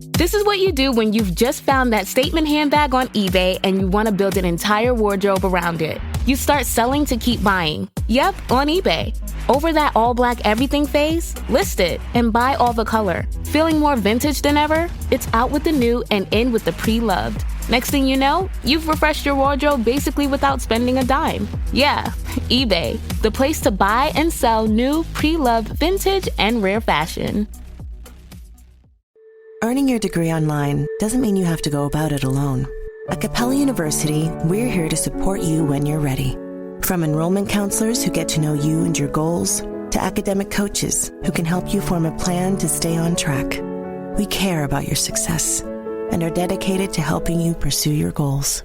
This is what you do when you've just found that statement handbag on eBay and you want to build an entire wardrobe around it. You start selling to keep buying. Yep, on eBay. Over that all-black everything phase? List it and buy all the color. Feeling more vintage than ever? It's out with the new and in with the pre-loved. Next thing you know, you've refreshed your wardrobe basically without spending a dime. Yeah, eBay, the place to buy and sell new, pre-loved, vintage, and rare fashion. Earning your degree online doesn't mean you have to go about it alone. At Capella University, we're here to support you when you're ready. From enrollment counselors who get to know you and your goals, to academic coaches who can help you form a plan to stay on track. We care about your success and are dedicated to helping you pursue your goals.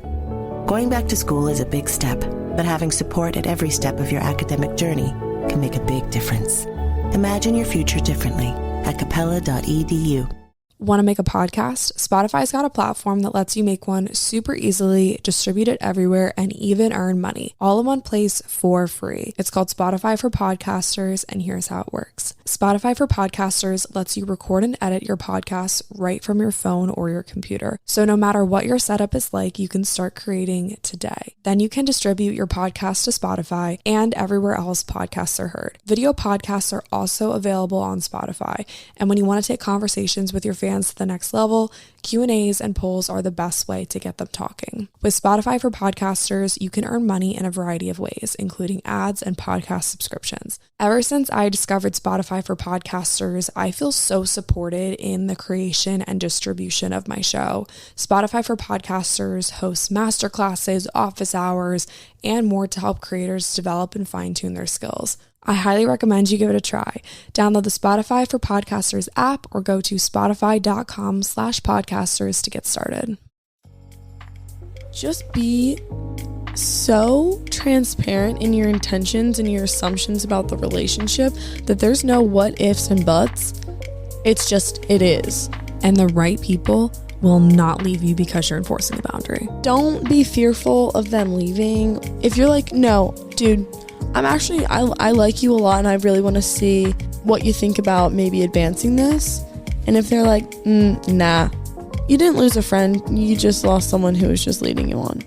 Going back to school is a big step, but having support at every step of your academic journey can make a big difference. Imagine your future differently at capella.edu. Want to make a podcast? Spotify's got a platform that lets you make one super easily, distribute it everywhere, and even earn money, all in one place for free. It's called Spotify for Podcasters, and here's how it works. Spotify for Podcasters lets you record and edit your podcasts right from your phone or your computer. So no matter what your setup is like, you can start creating today. Then you can distribute your podcast to Spotify and everywhere else podcasts are heard. Video podcasts are also available on Spotify, and when you want to take conversations with your fans to the next level, Q&As and polls are the best way to get them talking. With Spotify for Podcasters, you can earn money in a variety of ways, including ads and podcast subscriptions. Ever since I discovered Spotify for Podcasters, I feel so supported in the creation and distribution of my show. Spotify for Podcasters hosts masterclasses, office hours, and more to help creators develop and fine-tune their skills. I highly recommend you give it a try. Download the Spotify for Podcasters app or go to spotify.com/podcasters to get started. Just be so transparent in your intentions and your assumptions about the relationship that there's no what ifs and buts. It's just, it is. And the right people will not leave you because you're enforcing a boundary. Don't be fearful of them leaving. If you're like, no, dude, I like you a lot and I really want to see what you think about maybe advancing this. And if they're like, nah, you didn't lose a friend. You just lost someone who was just leading you on.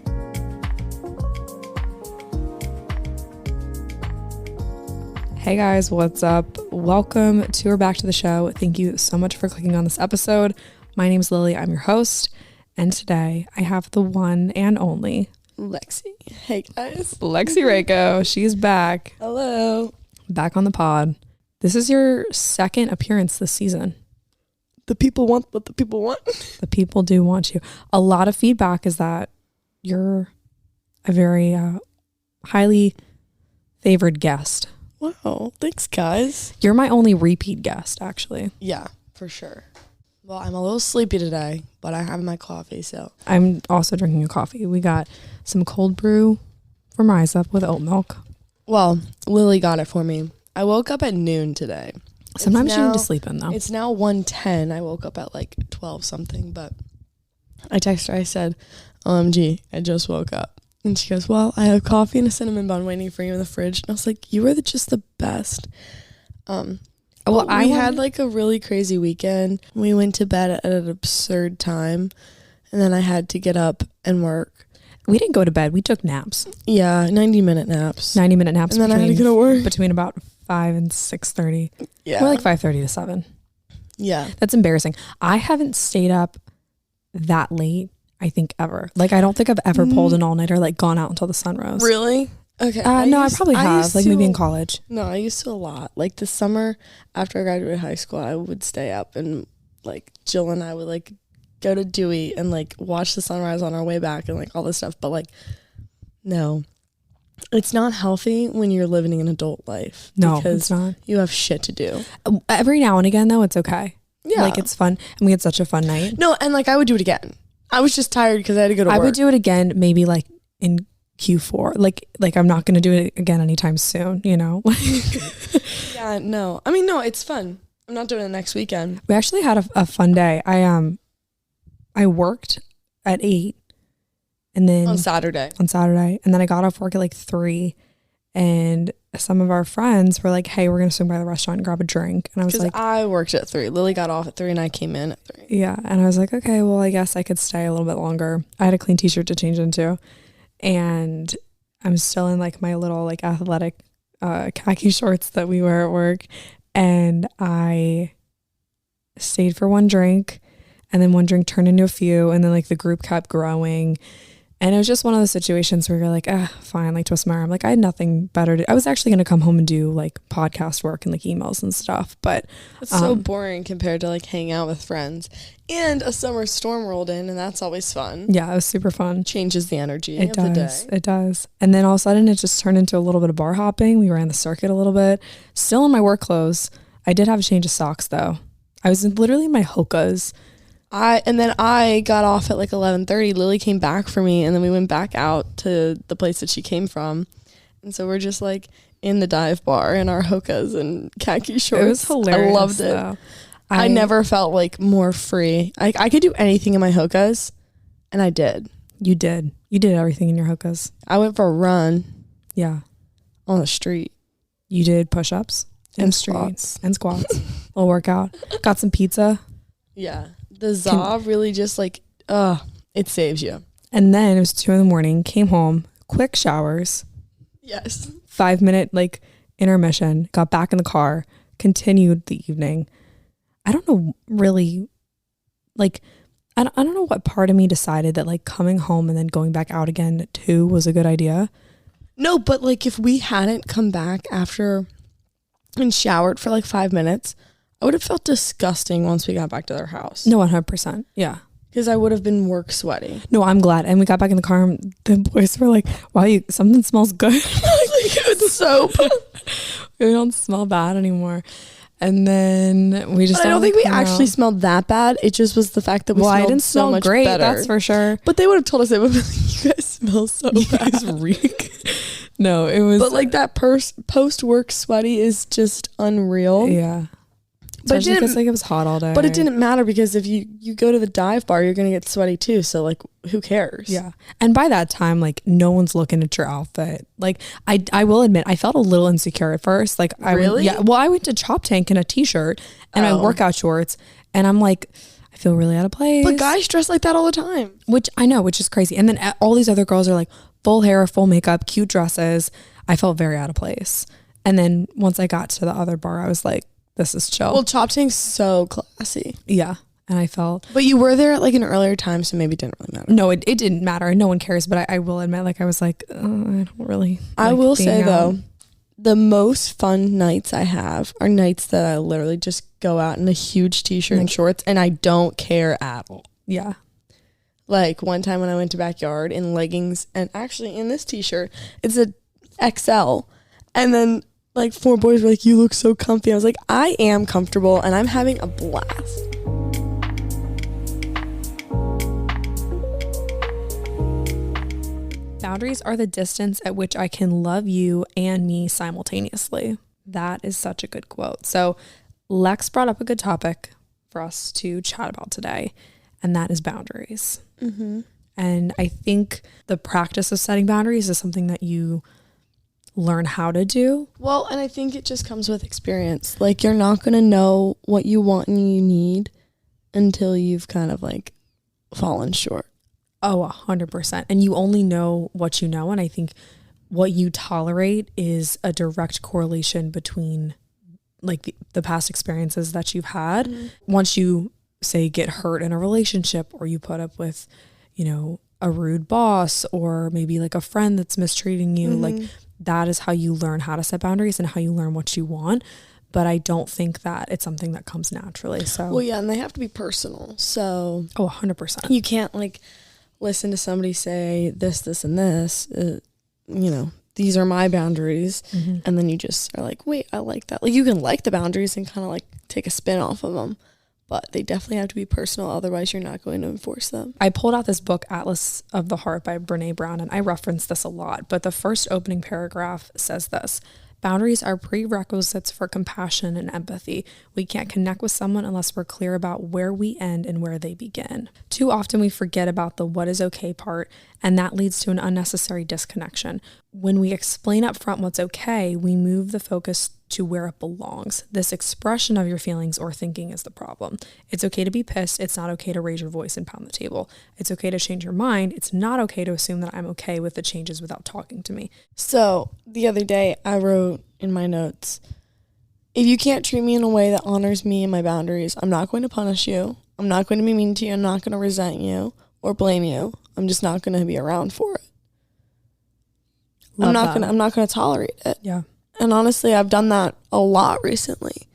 Hey guys, what's up? Welcome to or back to the show. Thank you so much for clicking on this episode. My name's Lily. I'm your host. And today I have the one and only Lexie. Hey guys. Lexie Rako. She's back. Hello. Back on the pod. This is your second appearance this season. The people want what the people want. The people do want you. A lot of feedback is that you're a very highly favored guest. Wow. Thanks, guys. You're my only repeat guest, actually. Yeah, for sure. Well, I'm a little sleepy today, but I have my coffee, so. I'm also drinking a coffee. We got some cold brew from Rise Up with oat milk. Well, Lily got it for me. I woke up at noon today. Sometimes you need to sleep in, though. It's now 1:10. I woke up at like 12 something, but I texted her. I said, OMG, I just woke up. And she goes, well, I have coffee and a cinnamon bun waiting for you in the fridge. And I was like, you are just the best. Well, I had like a really crazy weekend. We went to bed at an absurd time, and then I had to get up and work. We didn't go to bed. We took naps. Yeah, 90-minute naps. 90-minute naps. And then I had to go to work. Between about 5 and 6:30. Yeah. More like 5:30 to 7. Yeah. That's embarrassing. I haven't stayed up that late, I think, ever. Like, I don't think I've ever pulled an all-nighter, like gone out until the sun rose. Really? Okay. I probably have, like maybe in college. No, I used to a lot. Like this summer after I graduated high school, I would stay up and like Jill and I would like go to Dewey and like watch the sunrise on our way back and like all this stuff. But like, no, it's not healthy when you're living an adult life. No, it's not. You have shit to do. Every now and again though, it's okay. Yeah. Like it's fun. And we had such a fun night. No, and like I would do it again. I was just tired because I had to go to work. I would do it again maybe like in Q4. Like I'm not going to do it again anytime soon, you know? Yeah, no. I mean, no, it's fun. I'm not doing it next weekend. We actually had a fun day. I worked at 8 and then on Saturday. And then I got off work at like 3 and some of our friends were like, hey, we're going to swing by the restaurant and grab a drink. And I was like, I worked at 3. Lily got off at 3 and I came in at 3. yeah. And I was like, okay, well, I guess I could stay a little bit longer. I had a clean t-shirt to change into. And I'm still in like my little like athletic khaki shorts that we wear at work. And I stayed for one drink, and then one drink turned into a few, and then like the group kept growing. And it was just one of those situations where you're like, fine, like twist my arm. Like I had nothing better to, I was actually going to come home and do like podcast work and like emails and stuff. But it's so boring compared to like hanging out with friends. And a summer storm rolled in, and that's always fun. Yeah, it was super fun. Changes the energy of the day. It does. And then all of a sudden it just turned into a little bit of bar hopping. We ran the circuit a little bit. Still in my work clothes. I did have a change of socks though. I was literally in my Hokas. And then I got off at like 11:30. Lily came back for me, and then we went back out to the place that she came from. And so we're just like in the dive bar in our Hokas and khaki shorts. It was hilarious. I loved it. Though. I never felt like more free. I could do anything in my Hokas, and I did. You did. You did everything in your Hokas. I went for a run. Yeah. On the street. You did push-ups and squats. And squats. A little workout. Got some pizza. Yeah. The Zav really just like, it saves you. And then it was 2 a.m, came home, quick showers. Yes. 5-minute like intermission, got back in the car, continued the evening. I don't know really, like, I don't know what part of me decided that like coming home and then going back out again too was a good idea. No, but like if we hadn't come back after and showered for like 5 minutes, I would have felt disgusting once we got back to their house. No, 100%. Yeah. Because I would have been work sweaty. No, I'm glad. And we got back in the car and the boys were like, wow, something smells good. Like good soap. We don't smell bad anymore. And then we just... But I don't think we actually smelled that bad. It just was the fact that we smelled so much great, better. That's for sure. But they would have told us, it would be like, you guys smell so bad. You guys reek. No, it was... But like that post-work sweaty is just unreal. Yeah. But especially because like it was hot all day. But it didn't matter because if you go to the dive bar, you're going to get sweaty too. So like, who cares? Yeah. And by that time, like no one's looking at your outfit. Like I will admit, I felt a little insecure at first. Like really? I went to Chop Tank in a t-shirt and my workout shorts, and I'm like, I feel really out of place. But guys dress like that all the time. Which I know, which is crazy. And then all these other girls are like full hair, full makeup, cute dresses. I felt very out of place. And then once I got to the other bar, I was like, this is chill. Well, Chop Tank's so classy. Yeah. And I felt... But you were there at like an earlier time, so maybe it didn't really matter. No, it didn't matter. No one cares. But I will admit, like, I was like, I don't really... I will say, though, the most fun nights I have are nights that I literally just go out in a huge t-shirt and shorts, and I don't care at all. Yeah. Like, one time when I went to Backyard in leggings, and actually in this t-shirt, it's a XL, and then... like 4 boys were like, you look so comfy. I was like, I am comfortable and I'm having a blast. Boundaries are the distance at which I can love you and me simultaneously. That is such a good quote. So Lex brought up a good topic for us to chat about today, and that is boundaries. Mm-hmm. And I think the practice of setting boundaries is something that you learn how to do. Well, and I think it just comes with experience. Like, you're not going to know what you want and you need until you've kind of like fallen short. Oh, 100%. And you only know what you know. And I think what you tolerate is a direct correlation between like the past experiences that you've had. Mm-hmm. Once you say get hurt in a relationship, or you put up with, you know, a rude boss, or maybe like a friend that's mistreating you, like that is how you learn how to set boundaries and how you learn what you want. But I don't think that it's something that comes naturally. So, well, yeah, and they have to be personal. So, 100%. You can't like listen to somebody say this, and this, you know, these are my boundaries. Mm-hmm. And then you just are like, wait, I like that. Like, you can like the boundaries and kind of like take a spin off of them, but they definitely have to be personal. Otherwise, you're not going to enforce them. I pulled out this book, Atlas of the Heart by Brene Brown, and I reference this a lot. But the first opening paragraph says this: Boundaries are prerequisites for compassion and empathy. We can't connect with someone unless we're clear about where we end and where they begin. Too often we forget about the what is okay part, and that leads to an unnecessary disconnection. When we explain up front what's okay, we move the focus to where it belongs. This expression of your feelings or thinking is the problem. It's okay to be pissed. It's not okay to raise your voice and pound the table. It's okay to change your mind. It's not okay to assume that I'm okay with the changes without talking to me. So the other day I wrote in my notes, if you can't treat me in a way that honors me and my boundaries, I'm not going to punish you. I'm not going to be mean to you. I'm not going to resent you or blame you. I'm just not going to be around for it. I'm not going to tolerate it. Yeah. And honestly, I've done that a lot recently.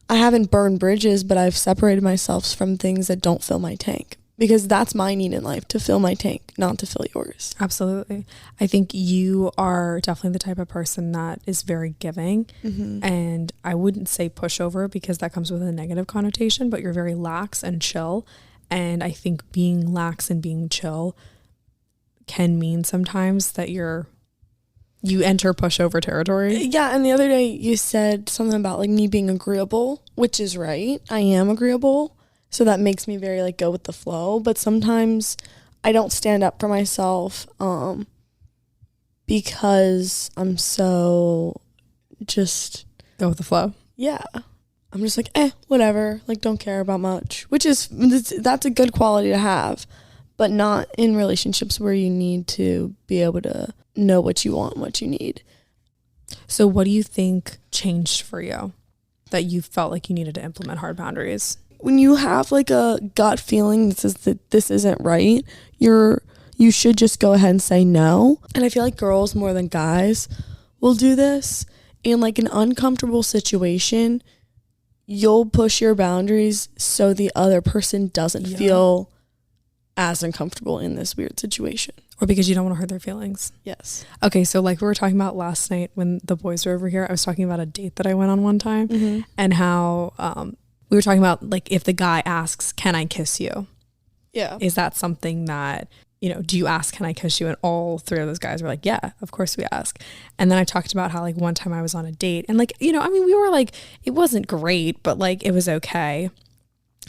I haven't burned bridges, but I've separated myself from things that don't fill my tank, because that's my need in life, to fill my tank, not to fill yours. Absolutely. I think you are definitely the type of person that is very giving. And I wouldn't say pushover because that comes with a negative connotation, but you're very lax and chill. And I think being lax and being chill can mean sometimes that you enter pushover territory. Yeah, and the other day you said something about like me being agreeable, which is right. I am agreeable, so that makes me very like go with the flow. But sometimes I don't stand up for myself because I'm so just Go with the flow. Yeah, I'm just like whatever, like don't care about much, which is that's a good quality to have, but not in relationships where you need to be able to know what you want and what you need. So what do you think changed for you that you felt like you needed to implement hard boundaries? When you have like a gut feeling that says that this isn't right, you should just go ahead and say no. And I feel like girls more than guys will do this. In like an uncomfortable situation, you'll push your boundaries so the other person doesn't feel as uncomfortable in this weird situation. Or because you don't want to hurt their feelings. Yes. Okay, so like we were talking about last night when the boys were over here, I was talking about a date that I went on one time and how we were talking about like if the guy asks, can I kiss you? Yeah. Is that something that, you know, do you ask, can I kiss you? And all three of those guys were like, yeah, of course we ask. And then I talked about how like one time I was on a date and like, you know, I mean, we were like, it wasn't great, but like it was okay.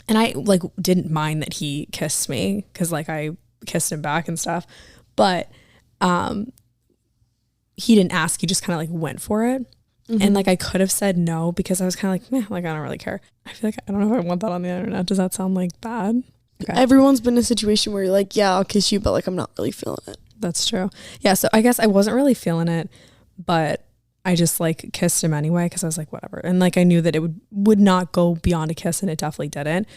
And I like didn't mind that he kissed me because like I kissed him back and stuff. But he didn't ask. He just kind of like went for it. And like I could have said no because I was kind of like, meh, like I don't really care. I feel like I don't know if I want that on the internet. Does that sound like bad? Okay. Everyone's been in a situation where you're like, yeah, I'll kiss you, but like I'm not really feeling it. That's true. Yeah, so I guess I wasn't really feeling it, but I just like kissed him anyway because I was like, whatever. And like I knew that it would not go beyond a kiss, and it definitely didn't.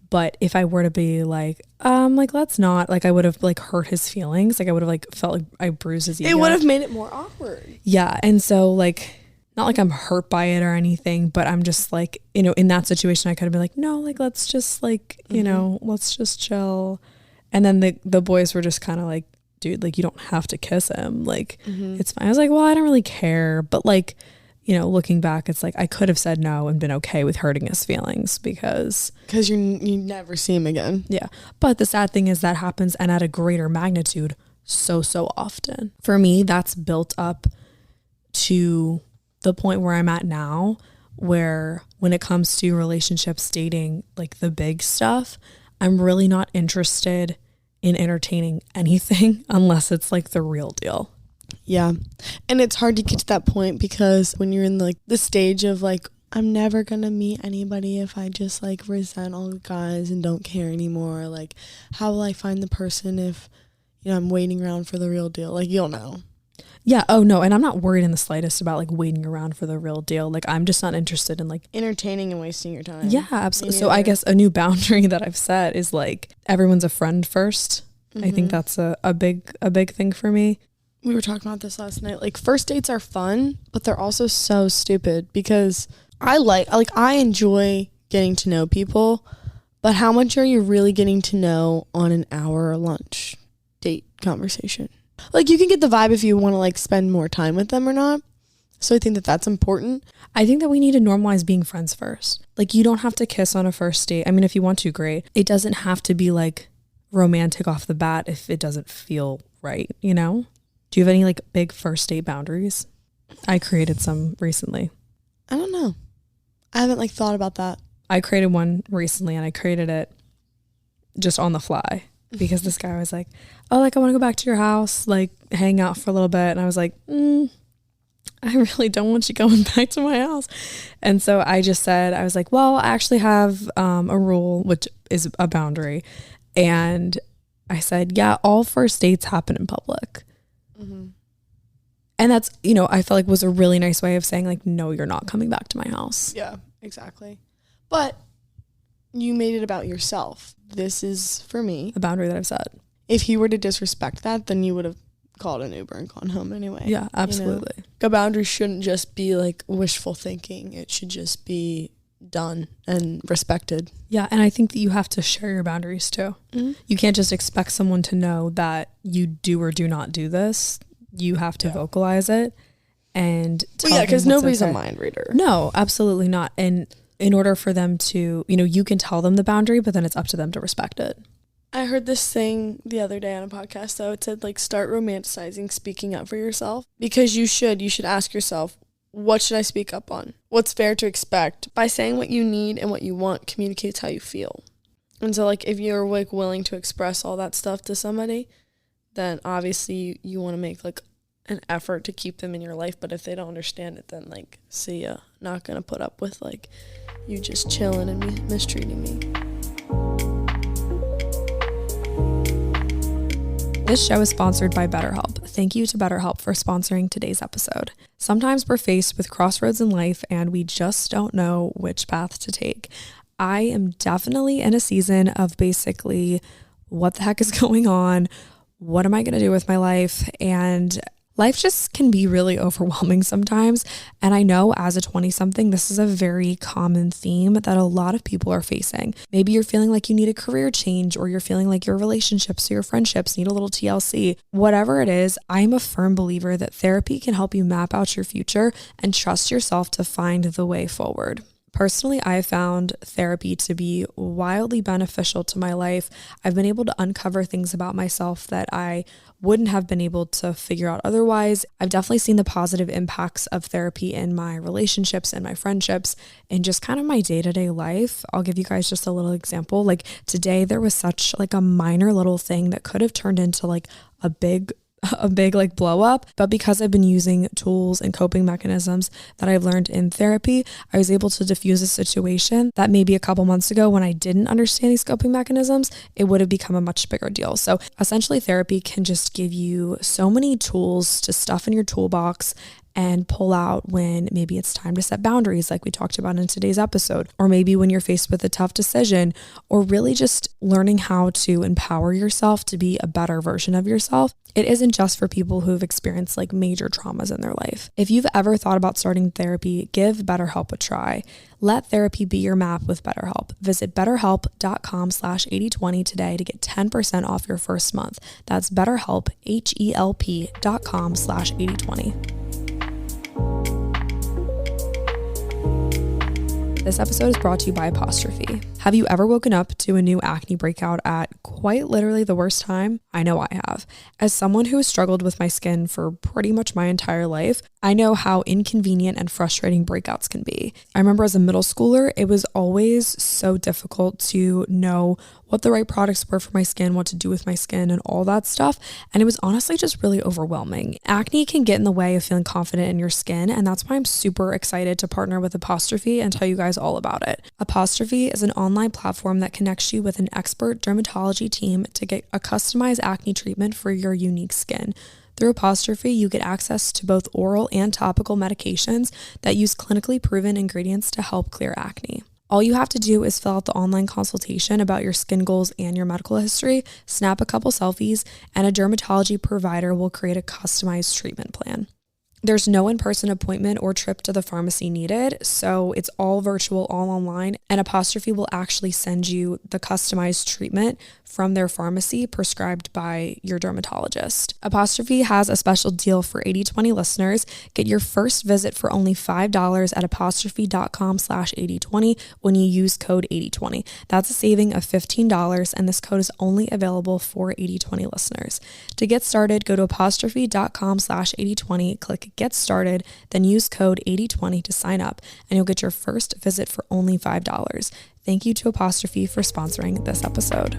But if I were to be like let's not, like I would have like hurt his feelings. Like I would have like felt like I bruised his ego. It would have made it more awkward. Yeah. And so like, not like I'm hurt by it or anything, but I'm just like, you know, in that situation, I could have been like, no, like, let's just like, you know, let's just chill. And then the boys were just kind of like, dude, like you don't have to kiss him. Like it's fine. I was like, well, I don't really care. But like, you know, looking back, it's like I could have said no and been okay with hurting his feelings because you never see him again. Yeah. But the sad thing is that happens, and at a greater magnitude so often. For me, that's built up to the point where I'm at now, where when it comes to relationships, dating, like the big stuff, I'm really not interested in entertaining anything unless it's like the real deal. Yeah. And it's hard to get to that point because when you're in like the stage of like, I'm never gonna meet anybody if I just like resent all the guys and don't care anymore. Like, how will I find the person if, you know, I'm waiting around for the real deal? Like, you'll know. Yeah. Oh no. And I'm not worried in the slightest about like waiting around for the real deal. Like I'm just not interested in like entertaining and wasting your time. Yeah, absolutely. So I guess a new boundary that I've set is like everyone's a friend first. I think that's a big thing for me. We were talking about this last night. Like first dates are fun, but they're also so stupid because I enjoy getting to know people, but how much are you really getting to know on an hour lunch date conversation? Like you can get the vibe if you want to like spend more time with them or not. So I think that that's important. I think that we need to normalize being friends first. Like you don't have to kiss on a first date. I mean, if you want to, great. It doesn't have to be like romantic off the bat if it doesn't feel right, you know? Do you have any like big first date boundaries? I created some recently. I don't know. I haven't like thought about that. I created one recently and I created it just on the fly because this guy was like, oh, like I want to go back to your house, like hang out for a little bit. And I was like, I really don't want you going back to my house. And so I just said, I was like, well, I actually have a rule, which is a boundary. And I said, yeah, all first dates happen in public. Mm-hmm. And that's, you know, I felt like was a really nice way of saying like, no, you're not coming back to my house. Yeah, exactly. But you made it about yourself. This is, for me, a boundary that I've set. If he were to disrespect that, then you would have called an Uber and gone home anyway. Yeah, absolutely. You know? A boundary shouldn't just be like wishful thinking. It should just be done and respected. Yeah, and I think that you have to share your boundaries too. Mm-hmm. You can't just expect someone to know that you do or do not do this. You have to vocalize it and tell them because nobody's a mind reader. No, absolutely not. And in order for them to, you know, you can tell them the boundary, but then it's up to them to respect it. I heard this thing the other day on a podcast, though. It said, like, start romanticizing speaking up for yourself. Because you should ask yourself, what should I speak up on? What's fair to expect? By saying what you need and what you want communicates how you feel. And so, like, if you're, like, willing to express all that stuff to somebody, then obviously you want to make, like, an effort to keep them in your life. But if they don't understand it, then, like, see ya. Not going to put up with, like, you just chilling and mistreating me. This show is sponsored by BetterHelp. Thank you to BetterHelp for sponsoring today's episode. Sometimes we're faced with crossroads in life and we just don't know which path to take. I am definitely in a season of basically, what the heck is going on? What am I going to do with my life? And life just can be really overwhelming sometimes. And I know as a 20-something, this is a very common theme that a lot of people are facing. Maybe you're feeling like you need a career change, or you're feeling like your relationships or your friendships need a little TLC. Whatever it is, I'm a firm believer that therapy can help you map out your future and trust yourself to find the way forward. Personally, I found therapy to be wildly beneficial to my life. I've been able to uncover things about myself that I wouldn't have been able to figure out otherwise. I've definitely seen the positive impacts of therapy in my relationships and my friendships and just kind of my day-to-day life. I'll give you guys just a little example. Like today, there was such like a minor little thing that could have turned into like a big like blow up. But because I've been using tools and coping mechanisms that I've learned in therapy, I was able to diffuse a situation that maybe a couple months ago when I didn't understand these coping mechanisms, it would have become a much bigger deal. So essentially therapy can just give you so many tools to stuff in your toolbox and pull out when maybe it's time to set boundaries like we talked about in today's episode, or maybe when you're faced with a tough decision, or really just learning how to empower yourself to be a better version of yourself. It isn't just for people who've experienced like major traumas in their life. If you've ever thought about starting therapy, give BetterHelp a try. Let therapy be your map with BetterHelp. Visit betterhelp.com/8020 today to get 10% off your first month. That's BetterHelp, HELP.com/8020. This episode is brought to you by Apostrophe. Have you ever woken up to a new acne breakout at quite literally the worst time? I know I have. As someone who has struggled with my skin for pretty much my entire life, I know how inconvenient and frustrating breakouts can be. I remember as a middle schooler, it was always so difficult to know what the right products were for my skin, what to do with my skin, and all that stuff. And it was honestly just really overwhelming. Acne can get in the way of feeling confident in your skin, and that's why I'm super excited to partner with Apostrophe and tell you guys all about it. Apostrophe is an online platform that connects you with an expert dermatology team to get a customized acne treatment for your unique skin. Through Apostrophe, you get access to both oral and topical medications that use clinically proven ingredients to help clear acne. All you have to do is fill out the online consultation about your skin goals and your medical history, snap a couple selfies, and a dermatology provider will create a customized treatment plan. There's no in-person appointment or trip to the pharmacy needed, so it's all virtual, all online, and Apostrophe will actually send you the customized treatment from their pharmacy prescribed by your dermatologist. Apostrophe has a special deal for 8020 listeners. Get your first visit for only $5 at apostrophe.com/8020 when you use code 8020. That's a saving of $15, and this code is only available for 8020 listeners. To get started, go to apostrophe.com/8020, click get started, then use code 8020 to sign up and you'll get your first visit for only $5. Thank you to Apostrophe for sponsoring this episode.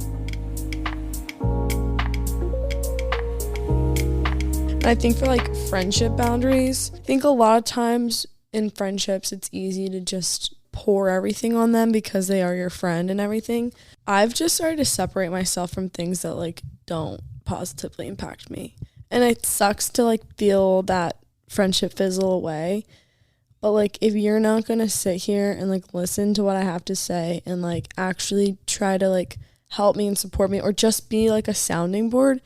I think for like friendship boundaries, I think a lot of times in friendships, it's easy to just pour everything on them because they are your friend and everything. I've just started to separate myself from things that like don't positively impact me. And it sucks to like feel that friendship fizzle away. But like if you're not going to sit here and like listen to what I have to say and like actually try to like help me and support me or just be like a sounding board,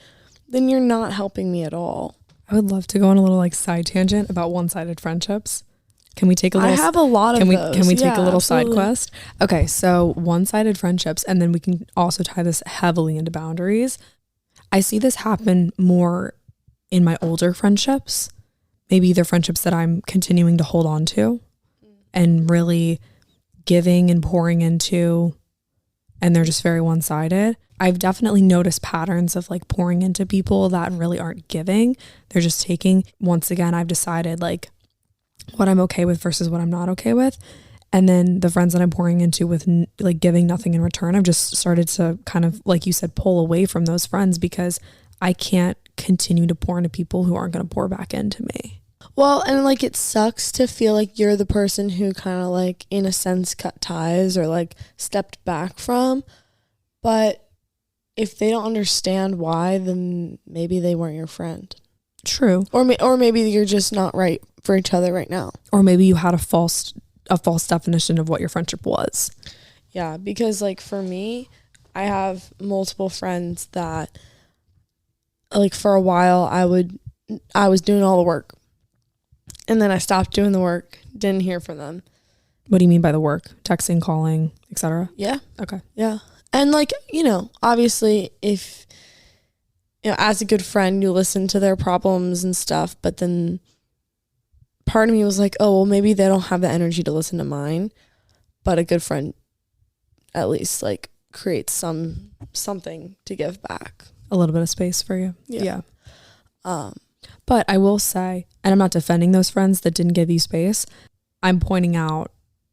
then you're not helping me at all. I would love to go on a little like side tangent about one-sided friendships. Can we take a little? I have a lot of those. Can we take a little absolutely. side quest? Okay, so one-sided friendships, and then we can also tie this heavily into boundaries. I see this happen more in my older friendships, maybe the friendships that I'm continuing to hold on to and really giving and pouring into, and they're just very one-sided. I've definitely noticed patterns of like pouring into people that really aren't giving. They're just taking. Once again, I've decided like what I'm okay with versus what I'm not okay with. And then the friends that I'm pouring into with like giving nothing in return, I've just started to kind of, like you said, pull away from those friends because I can't continue to pour into people who aren't going to pour back into me. Well, and like it sucks to feel like you're the person who kind of like in a sense cut ties or like stepped back from, but if they don't understand why, then maybe they weren't your friend. True. Or maybe you're just not right for each other right now. Or maybe you had a false definition of what your friendship was. Yeah, because like for me, I have multiple friends that like for a while I was doing all the work. And then I stopped doing the work, didn't hear from them. What do you mean by the work? Texting, calling, etc.? Yeah. Okay. Yeah. And like, you know, obviously if, you know, as a good friend, you listen to their problems and stuff, but then part of me was like, oh, well, maybe they don't have the energy to listen to mine, but a good friend at least like creates something to give back. A little bit of space for you. Yeah. But I will say, and I'm not defending those friends that didn't give you space, I'm pointing out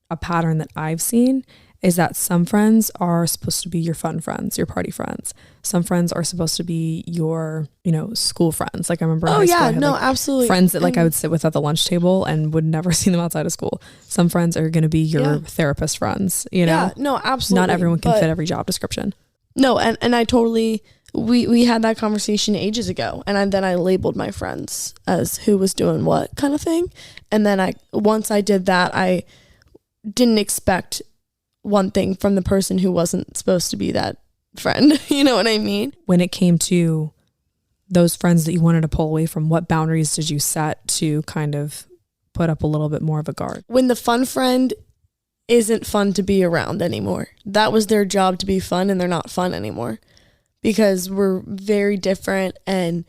a pattern that I've seen is that some friends are supposed to be your fun friends, your party friends. Some friends are supposed to be your, you know, school friends. Like I remember in high school, I had, like, absolutely. friends that like I would sit with at the lunch table and would never see them outside of school. Some friends are going to be your therapist friends, you know? Yeah, no, absolutely. Not everyone can fit every job description. No, and I totally, we had that conversation ages ago, and then I labeled my friends as who was doing what kind of thing. And then once I did that, I didn't expect one thing from the person who wasn't supposed to be that friend. You know what I mean? When it came to those friends that you wanted to pull away from, what boundaries did you set to kind of put up a little bit more of a guard? When the fun friend isn't fun to be around anymore. That was their job, to be fun, and they're not fun anymore because we're very different and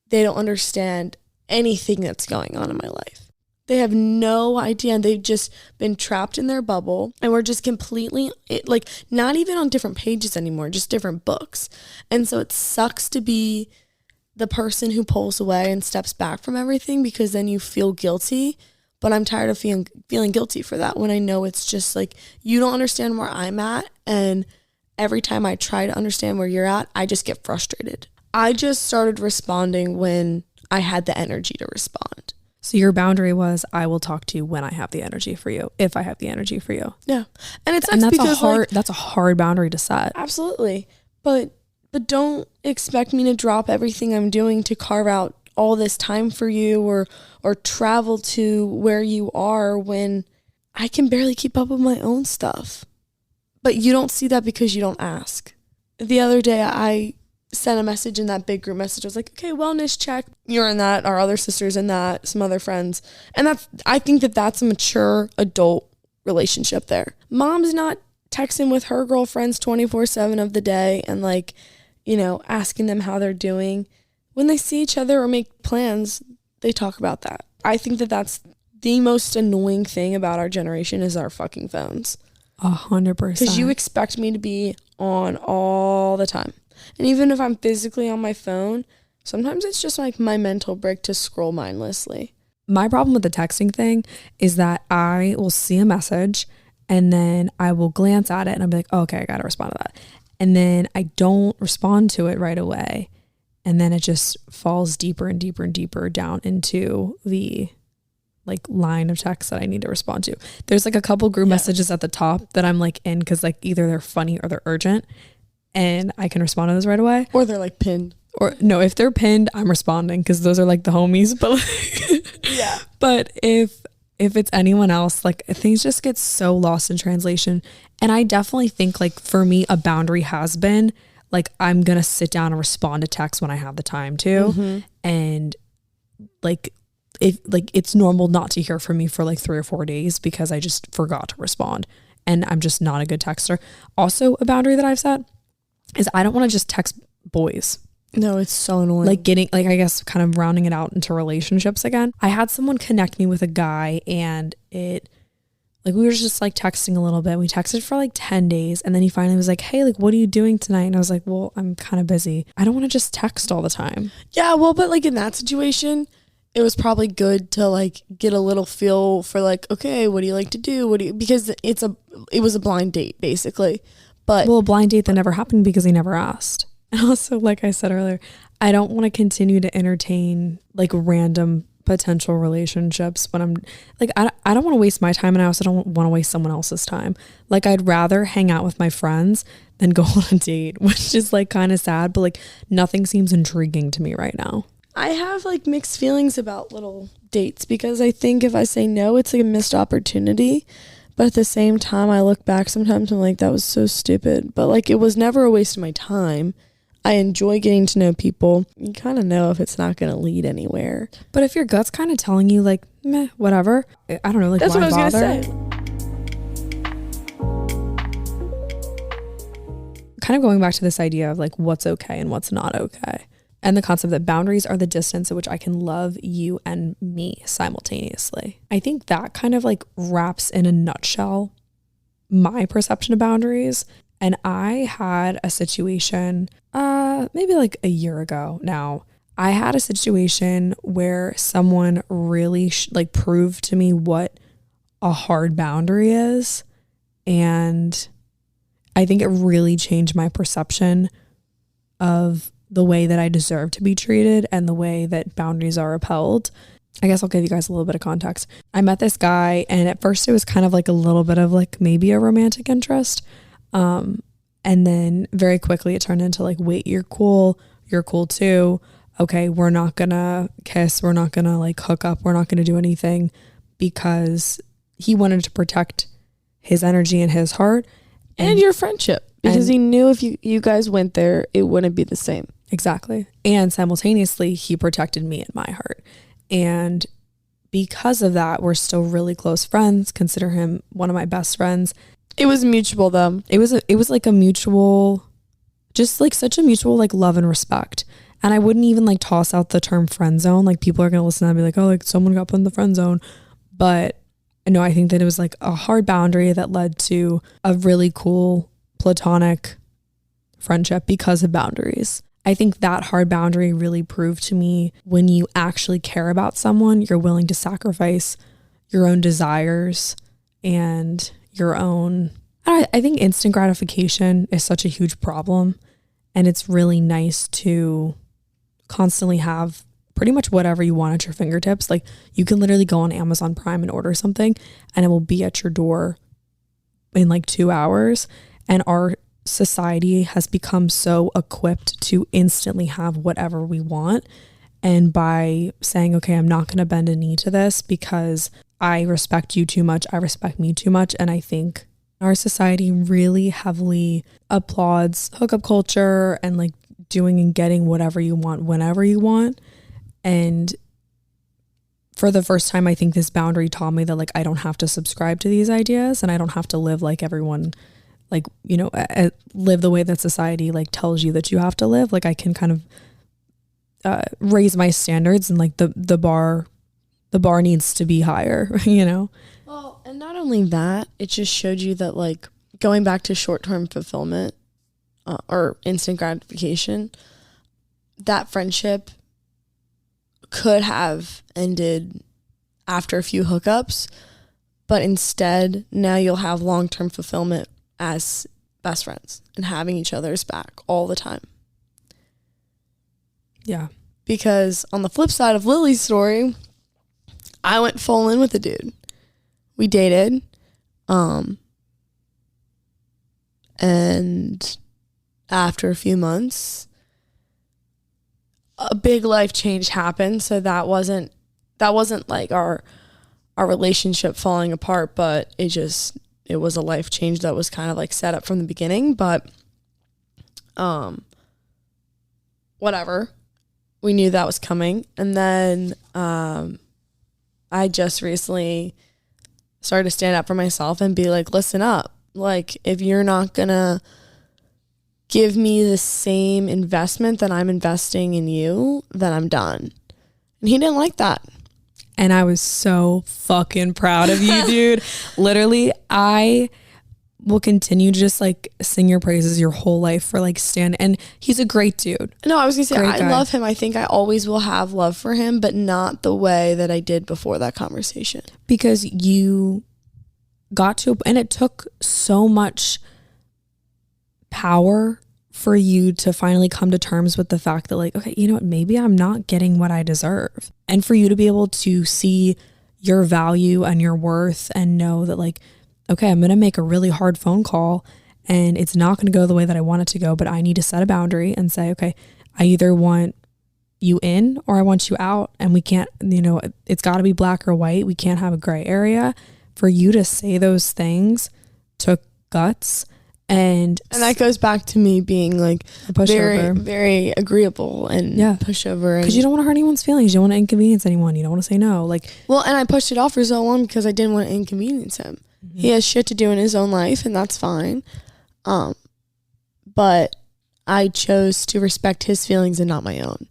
they don't understand anything that's going on in my life. They have no idea, and they've just been trapped in their bubble, and we're just completely, like, not even on different pages anymore, just different books. And so it sucks to be the person who pulls away and steps back from everything because then you feel guilty. But I'm tired of feeling guilty for that when I know it's just like, you don't understand where I'm at, and every time I try to understand where you're at, I just get frustrated. I just started responding when I had the energy to respond. So your boundary was, I will talk to you when I have the energy for you, if I have the energy for you. Yeah. And it's that's because that's a hard boundary to set. Absolutely. But don't expect me to drop everything I'm doing to carve out all this time for you or travel to where you are when I can barely keep up with my own stuff. But you don't see that because you don't ask. The other day I sent a message in that big group message. I was like, okay, wellness check. You're in that. Our other sister's in that. Some other friends. And I think that's a mature adult relationship there. Mom's not texting with her girlfriends 24/7 of the day and like, you know, asking them how they're doing. When they see each other or make plans, they talk about that. I think that's the most annoying thing about our generation is our fucking phones. 100%. Because you expect me to be on all the time. And even if I'm physically on my phone, Sometimes it's just like my mental break to scroll mindlessly. My problem with the texting thing is that I will see a message and then I will glance at it and I'll be like, oh, okay, I got to respond to that. And then I don't respond to it right away. And then it just falls deeper and deeper and deeper down into the like line of text that I need to respond to. There's like a couple group messages at the top that I'm like in because like either they're funny or they're urgent and I can respond to those right away. Or they're like pinned. Or no, if they're pinned, I'm responding because those are like the homies. But like, yeah. But if it's anyone else, like things just get so lost in translation. And I definitely think like for me, a boundary has been like, I'm going to sit down and respond to text when I have the time to. And like, if like it's normal not to hear from me for like 3 or 4 days because I just forgot to respond and I'm just not a good texter. Also, a boundary that I've set is I don't want to just text boys. No, it's so annoying. Like getting, like, I guess kind of rounding it out into relationships again. I had someone connect me with a guy and it, like, we were just like texting a little bit. We texted for like 10 days and then he finally was like, hey, like, what are you doing tonight? And I was like, well, I'm kind of busy. I don't want to just text all the time. Yeah, well, but like in that situation, it was probably good to like get a little feel for like, okay, what do you like to do? Because it was a blind date basically. But well, a blind date that never happened because he never asked. And also, like I said earlier, I don't want to continue to entertain like random potential relationships when I'm like, I don't want to waste my time and I also don't want to waste someone else's time. Like I'd rather hang out with my friends than go on a date, which is like kind of sad, but like nothing seems intriguing to me right now. I have like mixed feelings about little dates because I think if I say no, it's like a missed opportunity. But at the same time, I look back sometimes and I'm like, that was so stupid. But like, it was never a waste of my time. I enjoy getting to know people. You kind of know if it's not going to lead anywhere. But if your gut's kind of telling you like, meh, whatever. I don't know, like that's why what I was bother? going to say. Kind of going back to this idea of like what's okay and what's not okay. And the concept that boundaries are the distance at which I can love you and me simultaneously. I think that kind of like wraps in a nutshell my perception of boundaries. And I had a situation, maybe like a year ago now. I had a situation where someone really like proved to me what a hard boundary is. And I think it really changed my perception of the way that I deserve to be treated and the way that boundaries are upheld. I guess I'll give you guys a little bit of context. I met this guy and at first it was kind of like a little bit of like maybe a romantic interest. And then very quickly it turned into like, wait, you're cool too. Okay, we're not gonna kiss. We're not gonna like hook up. We're not gonna do anything because he wanted to protect his energy and his heart. And your friendship. Because he knew if you guys went there, it wouldn't be the same. Exactly. And simultaneously, he protected me and my heart. And because of that, we're still really close friends. Consider him one of my best friends. It was mutual though. It was like a mutual, just like such a mutual like love and respect. And I wouldn't even like toss out the term friend zone. Like people are going to listen and be like, oh, like someone got put in the friend zone. But no, I think that it was like a hard boundary that led to a really cool platonic friendship because of boundaries. I think that hard boundary really proved to me when you actually care about someone, you're willing to sacrifice your own desires and your own, I think instant gratification is such a huge problem. And it's really nice to constantly have pretty much whatever you want at your fingertips. Like you can literally go on Amazon Prime and order something and it will be at your door in like 2 hours. And our society has become so equipped to instantly have whatever we want. And by saying, okay, I'm not going to bend a knee to this because I respect you too much, I respect me too much. And I think our society really heavily applauds hookup culture and like doing and getting whatever you want whenever you want. And for the first time, I think this boundary taught me that like I don't have to subscribe to these ideas and I don't have to live like everyone, like, you know, live the way that society like tells you that you have to live. Like I can kind of raise my standards and like the bar needs to be higher, you know? Well, and not only that, it just showed you that like going back to short-term fulfillment or instant gratification, that friendship could have ended after a few hookups, but instead now you'll have long-term fulfillment as best friends and having each other's back all the time. Yeah. Because on the flip side of Lily's story, I went full in with the dude. We dated. And after a few months, a big life change happened. So that wasn't like our relationship falling apart, but it was a life change that was kind of like set up from the beginning. But whatever. We knew that was coming. And then I just recently started to stand up for myself and be like, listen up. Like, if you're not going to give me the same investment that I'm investing in you, then I'm done. And he didn't like that. And I was so fucking proud of you, dude. Literally, I will continue to just like sing your praises your whole life for like Stan. And he's a great dude. No, I was going to say, Great I guy. love him. I think I always will have love for him, but not the way that I did before that conversation. Because you got to, and it took so much power for you to finally come to terms with the fact that like, okay, you know what, maybe I'm not getting what I deserve. And for you to be able to see your value and your worth and know that like, okay, I'm going to make a really hard phone call and it's not going to go the way that I want it to go, but I need to set a boundary and say, okay, I either want you in or I want you out, and we can't, you know, it's got to be black or white. We can't have a gray area. For you to say those things took guts. And that goes back to me being like a pushover. very agreeable and pushover. Because you don't want to hurt anyone's feelings. You don't want to inconvenience anyone. You don't want to say no. Like, well, and I pushed it off for so long because I didn't want to inconvenience him. Mm-hmm. He has shit to do in his own life, and that's fine. But I chose to respect his feelings and not my own.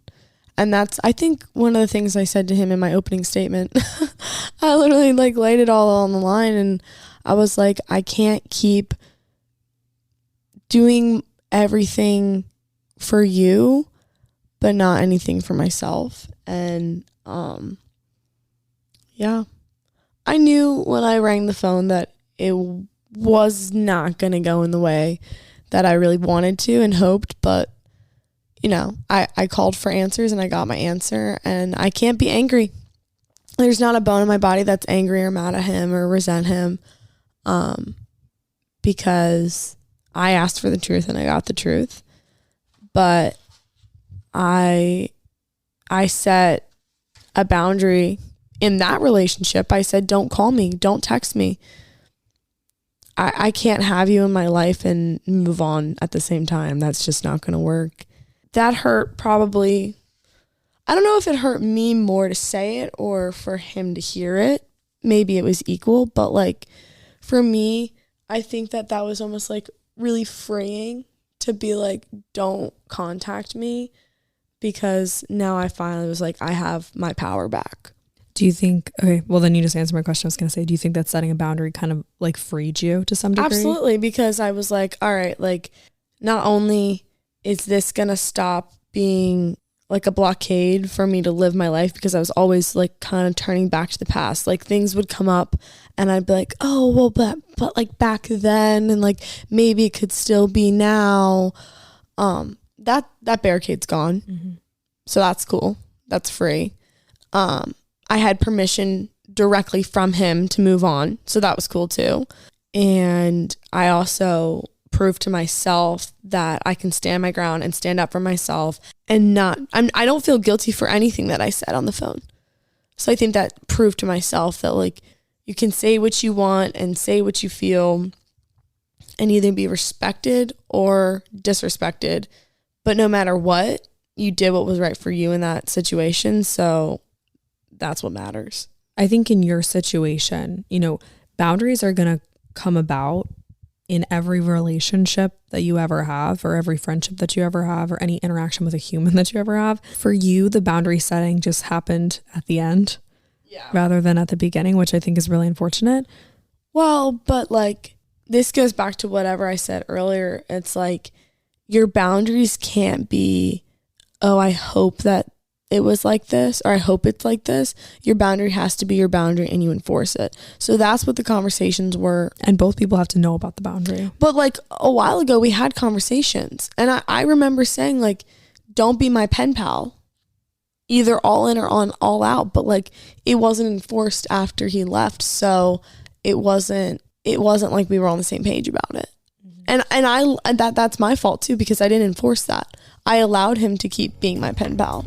And that's, I think, one of the things I said to him in my opening statement. I literally like laid it all on the line, and I was like, I can't keep doing everything for you, but not anything for myself. And yeah, I knew when I rang the phone that it was not going to go in the way that I really wanted to and hoped, but you know, I called for answers and I got my answer, and I can't be angry. There's not a bone in my body that's angry or mad at him or resent him, because I asked for the truth and I got the truth. But I set a boundary in that relationship. I said, don't call me, don't text me. I can't have you in my life and move on at the same time. That's just not going to work. That hurt probably, I don't know if it hurt me more to say it or for him to hear it. Maybe it was equal, but like for me, I think that was almost like really freeing to be like, don't contact me, because now I finally was like, I have my power back. Do you think, okay, well then you just answered my question. I was going to say, do you think that setting a boundary kind of like freed you to some degree? Absolutely, because I was like, all right, like not only is this going to stop being like a blockade for me to live my life, because I was always like kind of turning back to the past. Like things would come up and I'd be like, oh, well, but like back then, and like maybe it could still be now. That barricade's gone. Mm-hmm. So that's cool. That's free. I had permission directly from him to move on. So that was cool too. And I also proved to myself that I can stand my ground and stand up for myself and I don't feel guilty for anything that I said on the phone. So I think that proved to myself that like you can say what you want and say what you feel and either be respected or disrespected. But no matter what, you did what was right for you in that situation. So that's what matters. I think in your situation, you know, boundaries are going to come about in every relationship that you ever have, or every friendship that you ever have, or any interaction with a human that you ever have. For you, the boundary setting just happened at the end rather than at the beginning, which I think is really unfortunate. Well, but like this goes back to whatever I said earlier. It's like your boundaries can't be oh, I hope that it was like this, or I hope it's like this. Your boundary has to be your boundary and you enforce it. So that's what the conversations were. And both people have to know about the boundary. But like a while ago, we had conversations. And I remember saying like, don't be my pen pal. Either all in or on all out. But like it wasn't enforced after he left. So it wasn't like we were on the same page about it. Mm-hmm. And that's my fault too, because I didn't enforce that. I allowed him to keep being my pen pal.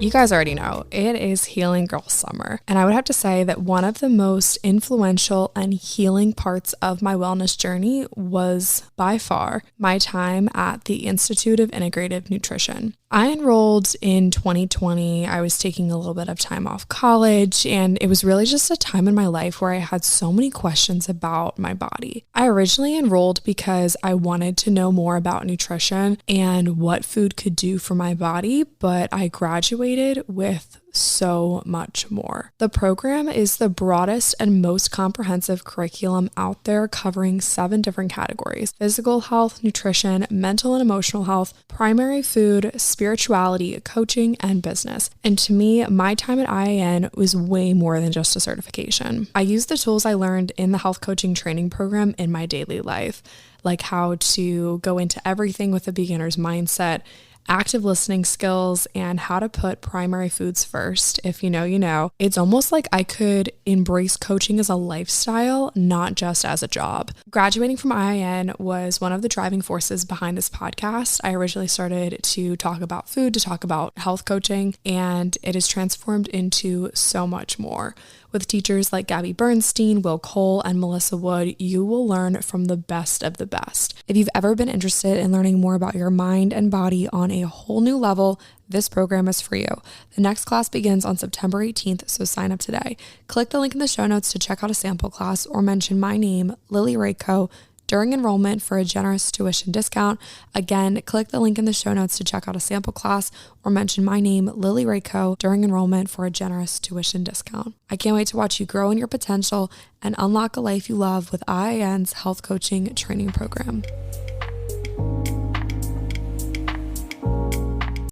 You guys already know, it is Healing Girl Summer. And I would have to say that one of the most influential and healing parts of my wellness journey was by far my time at the Institute of Integrative Nutrition. I enrolled in 2020. I was taking a little bit of time off college, and it was really just a time in my life where I had so many questions about my body. I originally enrolled because I wanted to know more about nutrition and what food could do for my body, but I graduated with so much more. The program is the broadest and most comprehensive curriculum out there, covering 7 different categories: physical health, nutrition, mental and emotional health, primary food, spirituality, coaching, and business. And to me, my time at IIN was way more than just a certification. I used the tools I learned in the health coaching training program in my daily life, like how to go into everything with a beginner's mindset, active listening skills, and how to put primary foods first. If you know, you know. It's almost like I could embrace coaching as a lifestyle, not just as a job. Graduating from IIN was one of the driving forces behind this podcast. I originally started to talk about food, to talk about health coaching, and it has transformed into so much more. With teachers like Gabby Bernstein, Will Cole, and Melissa Wood, you will learn from the best of the best. If you've ever been interested in learning more about your mind and body on a whole new level, this program is for you. The next class begins on September 18th, so sign up today. Click the link in the show notes to check out a sample class or mention my name, Lily Rayco, during enrollment for a generous tuition discount. Again, click the link in the show notes to check out a sample class or mention my name, Lily Rayco, during enrollment for a generous tuition discount. I can't wait to watch you grow in your potential and unlock a life you love with IIN's health coaching training program.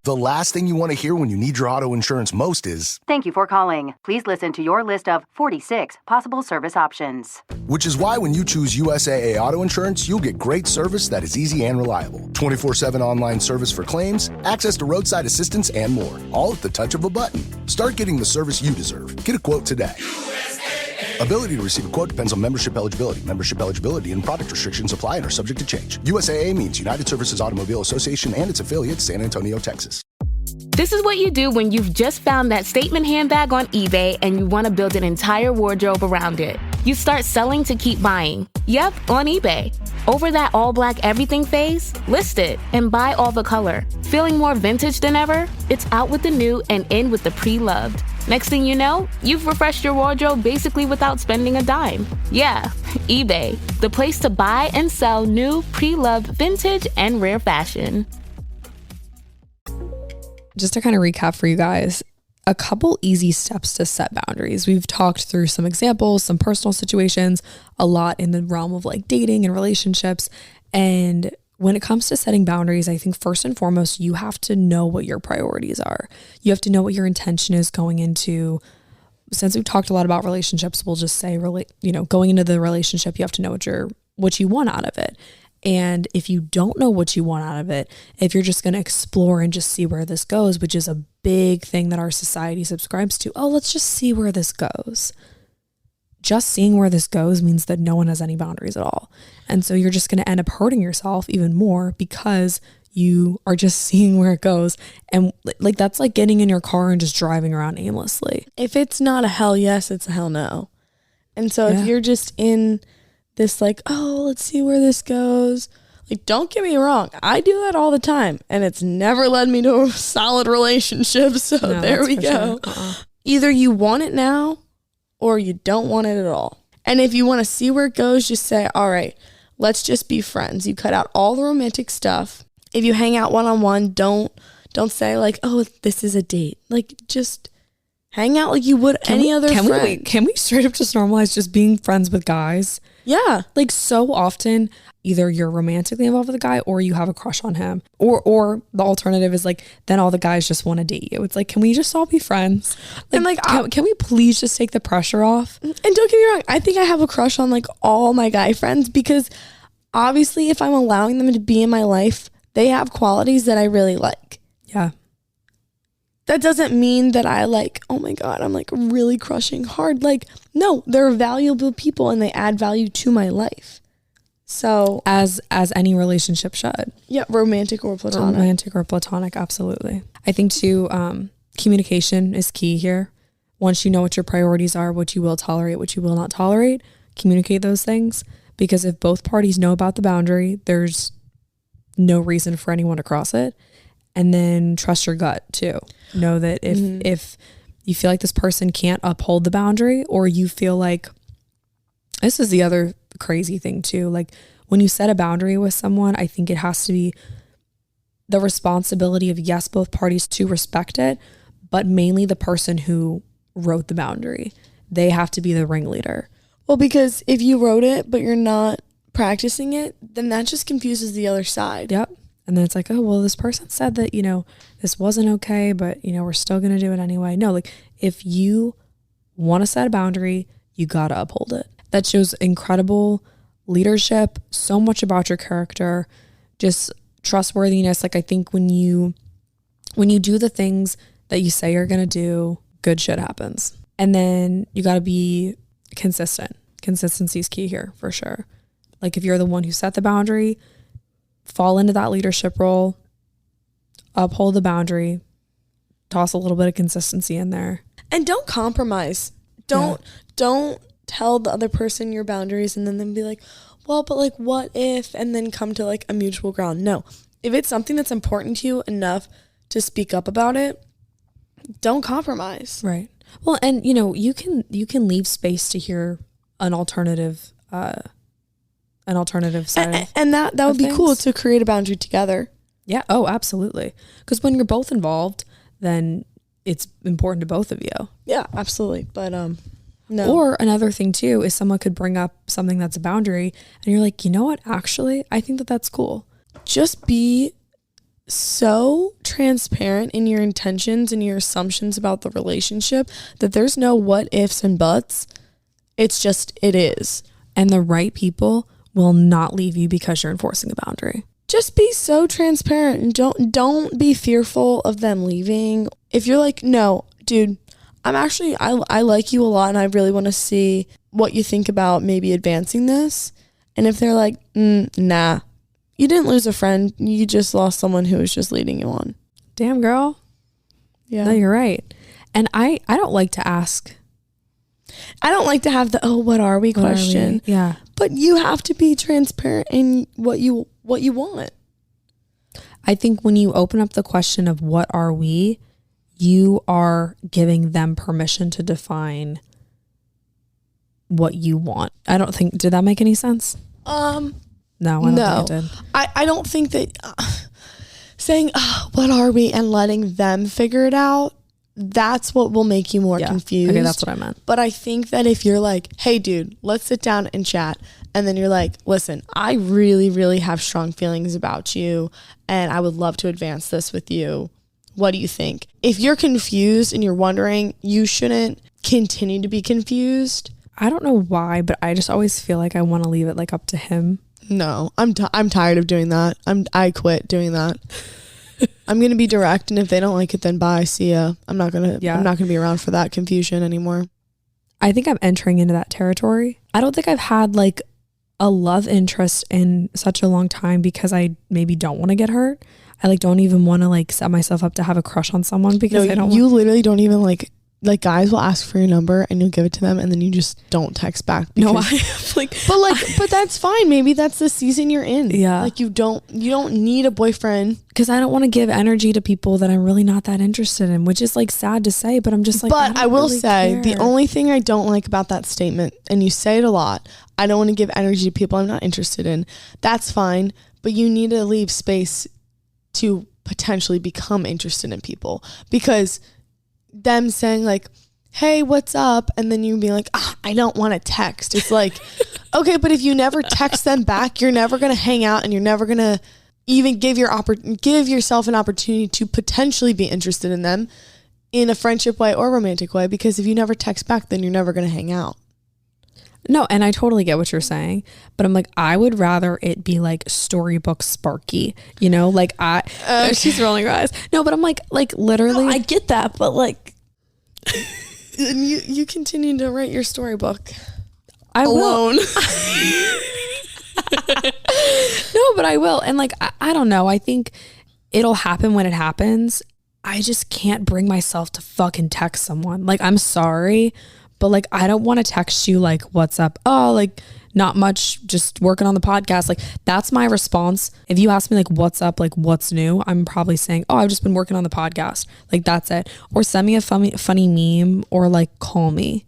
The last thing you want to hear when you need your auto insurance most is, "Thank you for calling. Please listen to your list of 46 possible service options." which is why when you choose USAA Auto Insurance, you'll get great service that is easy and reliable. 24/7 online service for claims, access to roadside assistance, and more, all at the touch of a button. Start getting the service you deserve. Get a quote today. Ability to receive a quote depends on membership eligibility. Membership eligibility and product restrictions apply and are subject to change. USAA means United Services Automobile Association and its affiliates, San Antonio, Texas. This is what you do when you've just found that statement handbag on eBay and you want to build an entire wardrobe around it. You start selling to keep buying. Yep, on eBay. Over that all black everything phase, list it and buy all the color. Feeling more vintage than ever? It's out with the new and in with the pre-loved. Next thing you know, you've refreshed your wardrobe basically without spending a dime. Yeah, eBay, the place to buy and sell new, pre-loved, vintage, and rare fashion. Just to kind of recap for you guys, a couple easy steps to set boundaries. We've talked through some examples, some personal situations, a lot in the realm of like dating and relationships. And when it comes to setting boundaries, I think first and foremost, you have to know what your priorities are. You have to know what your intention is going into. Since we've talked a lot about relationships, we'll just say, going into the relationship, you have to know what you want out of it. And if you don't know what you want out of it, if you're just going to explore and just see where this goes, which is a big thing that our society subscribes to, let's just see where this goes. Just seeing where this goes means that no one has any boundaries at all. And so you're just going to end up hurting yourself even more because you are just seeing where it goes. And like, that's like getting in your car and just driving around aimlessly. If it's not a hell yes, it's a hell no. And so if you're just in this like, let's see where this goes. Like, don't get me wrong. I do that all the time. And it's never led me to a solid relationship. So no, there we go. Sure. Either you want it now or you don't want it at all. And if you want to see where it goes, just say, all right, let's just be friends. You cut out all the romantic stuff. If you hang out one-on-one, don't say like, this is a date. Like, just hang out like you would any other friend. Can we straight up just normalize just being friends with guys? Yeah. Like so often either you're romantically involved with a guy or you have a crush on him, or the alternative is like then all the guys just want to date you. It's like, can we just all be friends? And like can we please just take the pressure off? And don't get me wrong, I think I have a crush on like all my guy friends, because obviously if I'm allowing them to be in my life, they have qualities that I really like. Yeah. That doesn't mean that I like, oh my God, I'm like really crushing hard. Like, no, they're valuable people and they add value to my life. So As any relationship should. yeah, romantic or platonic. Absolutely. I think too, communication is key here. Once you know what your priorities are, what you will tolerate, what you will not tolerate, communicate those things. Because if both parties know about the boundary, there's no reason for anyone to cross it. And then trust your gut too. Know that if you feel like this person can't uphold the boundary, or you feel like, this is the other crazy thing too, like when you set a boundary with someone, I think it has to be the responsibility of, yes, both parties to respect it, but mainly the person who wrote the boundary. They have to be the ringleader. Well, because if you wrote it but you're not practicing it, then that just confuses the other side. Yep. And then it's like, oh, well, this person said that, this wasn't okay, but, we're still going to do it anyway. No, like if you want to set a boundary, you got to uphold it. That shows incredible leadership, so much about your character, just trustworthiness. Like I think when you do the things that you say you're going to do, good shit happens. And then you got to be consistent. Consistency is key here for sure. Like if you're the one who set the boundary, fall into that leadership role, uphold the boundary, toss a little bit of consistency in there. And don't compromise. Don't tell the other person your boundaries and then be like, well, but like what if, and then come to like a mutual ground. No. If it's something that's important to you enough to speak up about it, don't compromise. Right. Well, and you can leave space to hear an alternative side. And that would be cool to create a boundary together. Yeah. Oh, absolutely. Because when you're both involved, then it's important to both of you. Yeah, absolutely. But no. Or another thing too is someone could bring up something that's a boundary and you're like, you know what? Actually, I think that's cool. Just be so transparent in your intentions and your assumptions about the relationship that there's no what ifs and buts. It's just, it is. And the right people will not leave you because you're enforcing a boundary. Just be so transparent and don't be fearful of them leaving. If you're like, no, dude, I like you a lot and I really want to see what you think about maybe advancing this. And if they're like, nah, you didn't lose a friend. You just lost someone who was just leading you on. Damn, girl. Yeah. No, you're right. And I don't like to ask. I don't like to have the, oh, what are we question. Yeah. But you have to be transparent in what you want. I think when you open up the question of what are we, you are giving them permission to define what you want. I don't think, did that make any sense? No, I don't think it did. I don't think that saying, what are we, and letting them figure it out, that's what will make you more confused. Okay, that's what I meant. But I think that if you're like, hey, dude, let's sit down and chat. And then you're like, listen, I really, really have strong feelings about you. And I would love to advance this with you. What do you think? If you're confused and you're wondering, you shouldn't continue to be confused. I don't know why, but I just always feel like I want to leave it like up to him. No, I'm tired of doing that. I quit doing that. I'm going to be direct, and if they don't like it, then bye, see ya. I'm not going to be around for that confusion anymore. I think I'm entering into that territory. I don't think I've had like a love interest in such a long time because I maybe don't want to get hurt. I like don't even want to like set myself up to have a crush on someone because you literally don't even like guys will ask for your number and you'll give it to them and then you just don't text back. No, I have but that's fine. Maybe that's the season you're in. Yeah. Like you don't need a boyfriend. Because I don't want to give energy to people that I'm really not that interested in, which is like sad to say, but I'm just like, but I will say the only thing I don't like about that statement, and you say it a lot, I don't want to give energy to people I'm not interested in. That's fine. But you need to leave space to potentially become interested in people, because them saying like, hey, what's up? And then you be like, I don't want to text. It's like, okay, but if you never text them back, you're never going to hang out, and you're never going to even give yourself an opportunity to potentially be interested in them in a friendship way or romantic way, because if you never text back, then you're never going to hang out. No, and I totally get what you're saying, but I'm like, I would rather it be like storybook Sparky, you know, like she's rolling her eyes. No, but I'm like literally. No, I get that, but like, you continue to write your storybook. I alone. Will. No, but I will. And like, I don't know. I think it'll happen when it happens. I just can't bring myself to fucking text someone. Like, I'm sorry, but like, I don't want to text you like, what's up? Oh, like not much, just working on the podcast. Like, that's my response. If you ask me like, what's up? Like, what's new? I'm probably saying, oh, I've just been working on the podcast. Like, that's it. Or send me a funny meme, or like call me.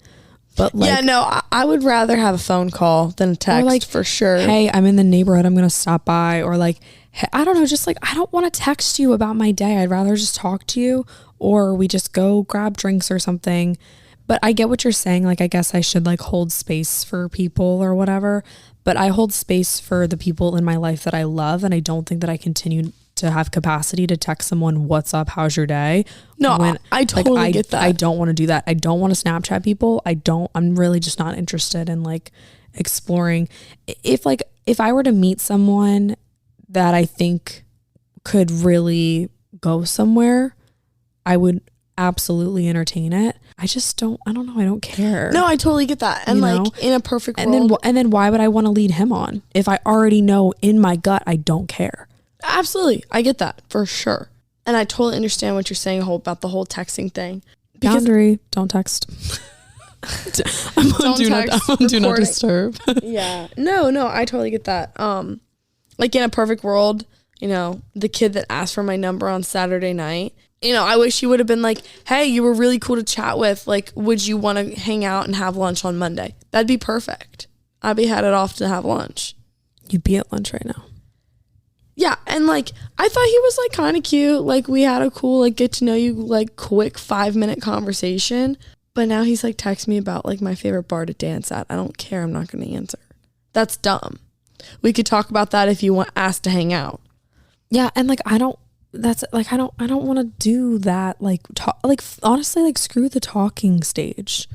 But like, yeah, no, I would rather have a phone call than a text, like, for sure. Hey, I'm in the neighborhood, I'm going to stop by. Or like, hey, I don't know, just like, I don't want to text you about my day. I'd rather just talk to you, or we just go grab drinks or something. But I get what you're saying. Like, I guess I should like hold space for people or whatever, but I hold space for the people in my life that I love. And I don't think that I continue to have capacity to text someone, what's up, how's your day? No, I totally get that. I don't want to do that. I don't want to Snapchat people. I'm really just not interested in like exploring. If I were to meet someone that I think could really go somewhere, I would absolutely entertain it. I don't know. I don't care. No, I totally get that. And like, in a perfect world. And then why would I want to lead him on if I already know in my gut I don't care? Absolutely. I get that for sure. And I totally understand what you're saying about the whole texting thing. Boundary, don't text. I'm on do not disturb. Yeah. No, I totally get that. Like, in a perfect world, you know, the kid that asked for my number on Saturday night, you know, I wish he would have been like, hey, you were really cool to chat with. Like, would you want to hang out and have lunch on Monday? That'd be perfect. I'd be headed off to have lunch. You'd be at lunch right now. Yeah, and like, I thought he was like kind of cute. Like, we had a cool like get to know you like quick 5-minute conversation. But now he's like texting me about like my favorite bar to dance at. I don't care. I'm not going to answer. That's dumb. We could talk about that if you want asked to hang out. Yeah, and like I don't want to do that. Like honestly, like screw the talking stage.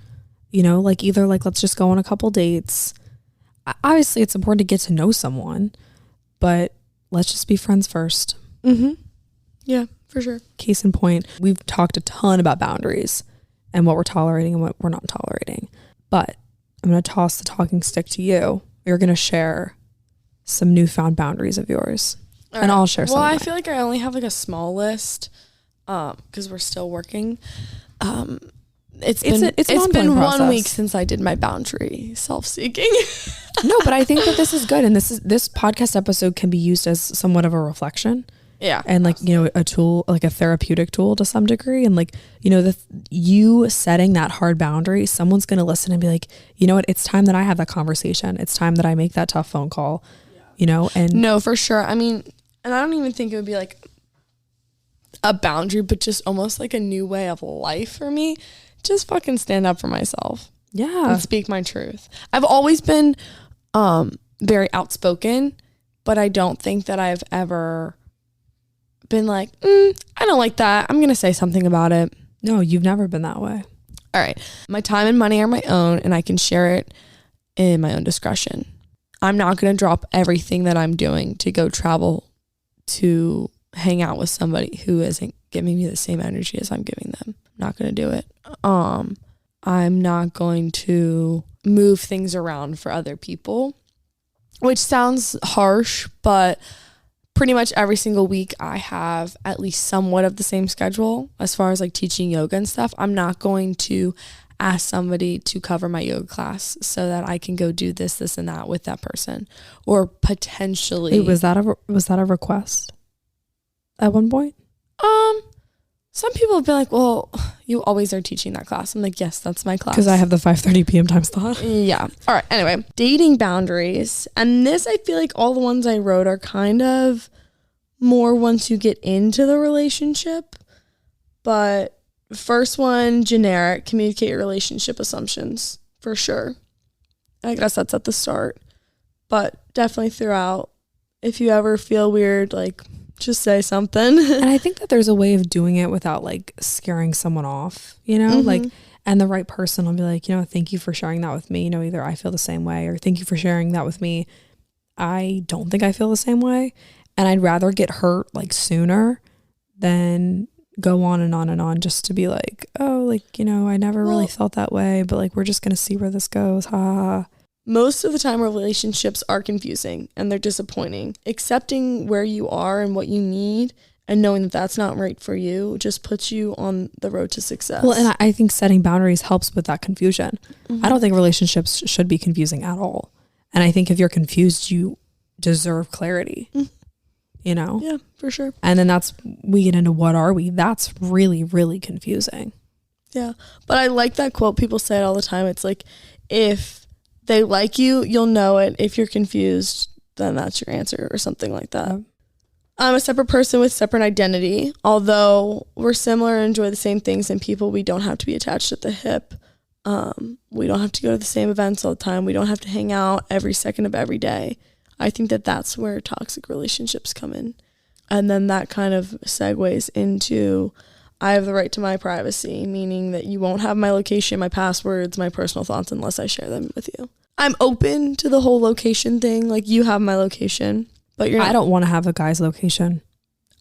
You know, like either like let's just go on a couple dates. Obviously, it's important to get to know someone, but let's just be friends first. Mm-hmm. Yeah, for sure. Case in point, we've talked a ton about boundaries and what we're tolerating and what we're not tolerating. But I'm going to toss the talking stick to you. You're going to share some newfound boundaries of yours. All and right. I'll share some. Well, I feel like I only have like a small list because we're still working. It's been 1 week since I did my boundary self-seeking. No, but I think that this is good, and this podcast episode can be used as somewhat of a reflection. Yeah, and like, you know, a tool, like a therapeutic tool to some degree, and like, you know, you setting that hard boundary, someone's gonna listen and be like, you know what, it's time that I have that conversation. It's time that I make that tough phone call. Yeah. You know, and no, for sure. I mean, and I don't even think it would be like a boundary, but just almost like a new way of life for me. Just fucking stand up for myself. Yeah. And speak my truth. I've always been very outspoken, but I don't think that I've ever been like, I don't like that. I'm going to say something about it. No, you've never been that way. All right. My time and money are my own, and I can share it in my own discretion. I'm not going to drop everything that I'm doing to go travel to hang out with somebody who isn't giving me the same energy as I'm giving them. I'm not going to do it. I'm not going to move things around for other people, which sounds harsh, but pretty much every single week I have at least somewhat of the same schedule as far as like teaching yoga and stuff. I'm not going to ask somebody to cover my yoga class so that I can go do this and that with that person, or potentially. Wait, was that a request at one point? Some people have been like, well, you always are teaching that class. I'm like, yes, that's my class. Because I have the 5:30 p.m. time slot. Yeah. All right. Anyway, dating boundaries. And this, I feel like all the ones I wrote are kind of more once you get into the relationship. But First one, generic, communicate your relationship assumptions, for sure. I guess that's at the start, but definitely throughout. If you ever feel weird, like, just say something. And I think that there's a way of doing it without like scaring someone off, you know, like, and the right person will be like, you know, thank you for sharing that with me. You know, either I feel the same way, or thank you for sharing that with me. I don't think I feel the same way. And I'd rather get hurt like sooner than go on and on and on just to be like, oh, like, you know, I never really felt that way, but like, we're just going to see where this goes. Ha ha ha. Most of the time, relationships are confusing and they're disappointing. Accepting where you are and what you need and knowing that that's not right for you just puts you on the road to success. Well, and I think setting boundaries helps with that confusion. I don't think relationships should be confusing at all. And I think if you're confused, you deserve clarity, you know? Yeah, for sure. And then we get into what are we? That's really, really confusing. Yeah. But I like that quote. People say it all the time. It's like, if they like you, you'll know it. If you're confused, then that's your answer, or something like that. I'm a separate person with separate identity. Although we're similar and enjoy the same things and people, we don't have to be attached at the hip. We don't have to go to the same events all the time. We don't have to hang out every second of every day. I think that that's where toxic relationships come in. And then that kind of segues into, I have the right to my privacy, meaning that you won't have my location, my passwords, my personal thoughts unless I share them with you. I'm open to the whole location thing. Like, you have my location, but you're not. I don't want to have a guy's location.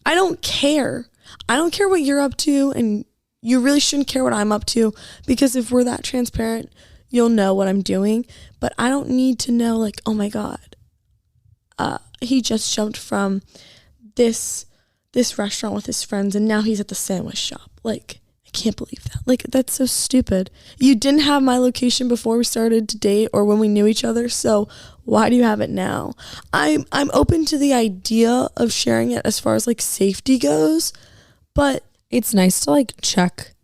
I don't care. I don't care what you're up to, and you really shouldn't care what I'm up to, because if we're that transparent, you'll know what I'm doing. But I don't need to know, like, oh my God, he just jumped from this restaurant with his friends and now he's at the sandwich shop. Like, I can't believe that. Like, that's so stupid. You didn't have my location before we started to date or when we knew each other, so why do you have it now? I'm open to the idea of sharing it as far as like safety goes, but it's nice to like check,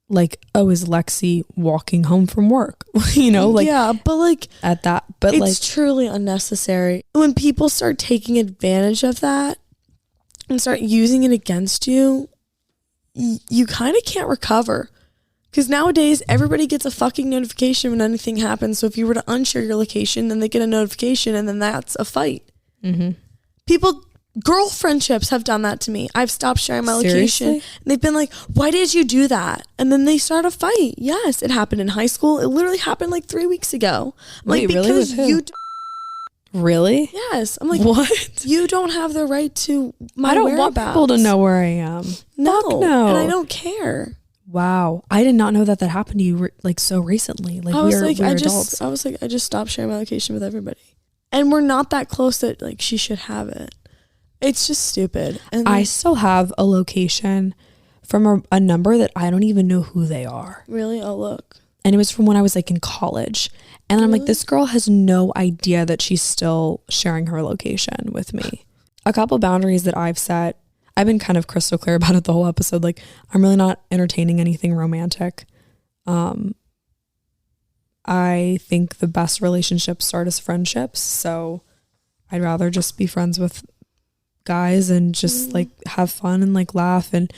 like, oh, is Lexie walking home from work? You know, like, yeah, but like at that, but it's like truly unnecessary. When people start taking advantage of that and start using it against you, you kind of can't recover. Because nowadays, everybody gets a fucking notification when anything happens. So if you were to unshare your location, then they get a notification, and then that's a fight. Girl friendships have done that to me. I've stopped sharing my location. And they've been like, why did you do that? And then they start a fight. Yes, it happened in high school. It literally happened like 3 weeks ago. Wait, like, really? because With who? Really? Yes. I'm like, what? You don't have the right to my I don't whereabouts. want people to know where I am. No. Fuck no. And I don't care. Wow. I did not know that happened to you like so recently. Like, we're adults. I was like, I just stopped sharing my location with everybody. And we're not that close that like she should have it. It's just stupid. And I still have a location from a number that I don't even know who they are. Really? Oh, look. And it was from when I was like in college. And I'm like, this girl has no idea that she's still sharing her location with me. A couple boundaries that I've set, I've been kind of crystal clear about it the whole episode. Like, I'm really not entertaining anything romantic. I think the best relationships start as friendships. So I'd rather just be friends with guys and just like have fun and like laugh. And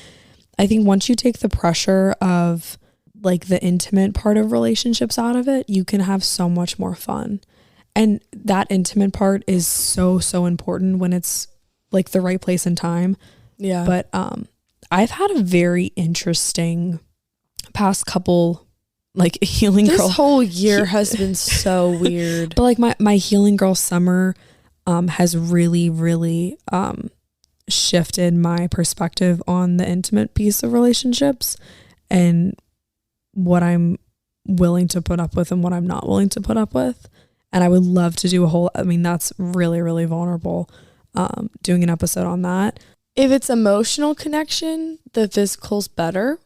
I think once you take the pressure of like the intimate part of relationships out of it, you can have so much more fun. And that intimate part is so, so important when it's like the right place and time. Yeah. But I've had a very interesting past couple like healing girl. This whole year has been so weird. But like my healing girl summer has really, really shifted my perspective on the intimate piece of relationships and what I'm willing to put up with and what I'm not willing to put up with. And I would love to do that's really, really vulnerable, doing an episode on that. If it's emotional connection, the physical's better.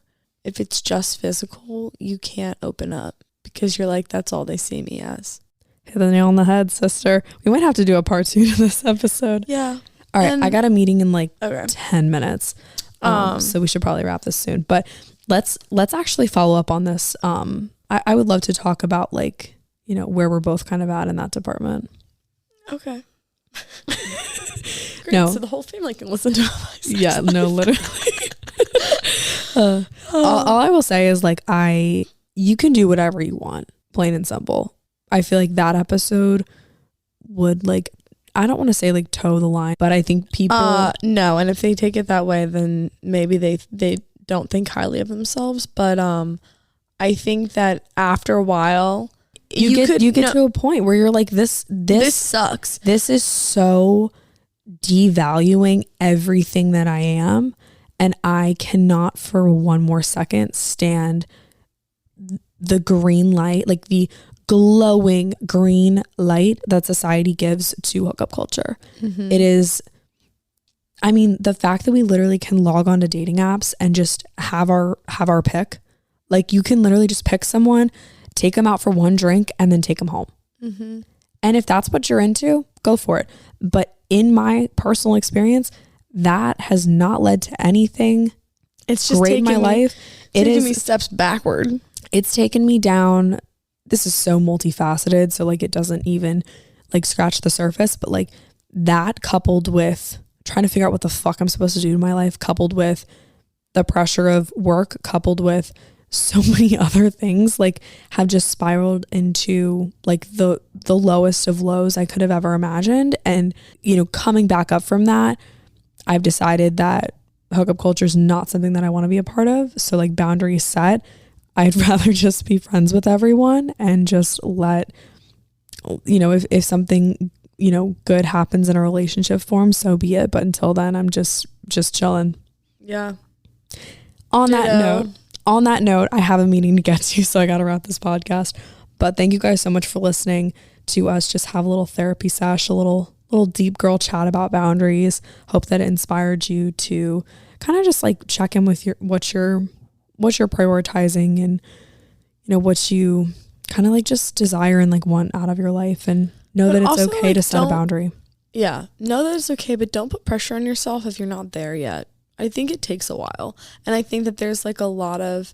If it's just physical, you can't open up because you're like, that's all they see me as. Hit the nail on the head, sister. We might have to do a part 2 to this episode. Yeah. All right. I got a meeting in like 10 minutes. So we should probably wrap this soon, but let's actually follow up on this. I would love to talk about like, you know, where we're both kind of at in that department. Okay. Great. No. So the whole family can listen to us. Yeah, no, literally. All I will say is like, you can do whatever you want, plain and simple. I feel like that episode would like, I don't want to say like toe the line, but I think people no, and if they take it that way, then maybe they don't think highly of themselves. But I think that after a while, you get to a point where you're like, this sucks. This is so devaluing everything that I am, and I cannot for one more second stand the green light, like the glowing green light that society gives to hookup culture. Mm-hmm. It is, I mean, the fact that we literally can log on to dating apps and just have our pick. Like, you can literally just pick someone, take them out for one drink, and then take them home. Mm-hmm. And if that's what you're into, go for it. But in my personal experience, that has not led to anything it's just great in my life. It's taken me steps backward. It's taken me down. This is so multifaceted, so like it doesn't even like scratch the surface, but like that coupled with trying to figure out what the fuck I'm supposed to do in my life, coupled with the pressure of work, coupled with so many other things, like have just spiraled into like the lowest of lows I could have ever imagined. And, you know, coming back up from that, I've decided that hookup culture is not something that I want to be a part of. So like boundaries set, I'd rather just be friends with everyone and just let, you know, if something, you know, good happens in a relationship form, so be it. But until then, I'm just chilling. Yeah. On that note, I have a meeting to get to, so I got to wrap this podcast. But thank you guys so much for listening to us just have a little therapy sesh, a little deep girl chat about boundaries. Hope that it inspired you to kind of just like check in with what you're prioritizing, and you know what you kind of like just desire and like want out of your life, and know that it's okay to set a boundary. Yeah, know that it's okay, but don't put pressure on yourself if you're not there yet. I think it takes a while, and I think that there's like a lot of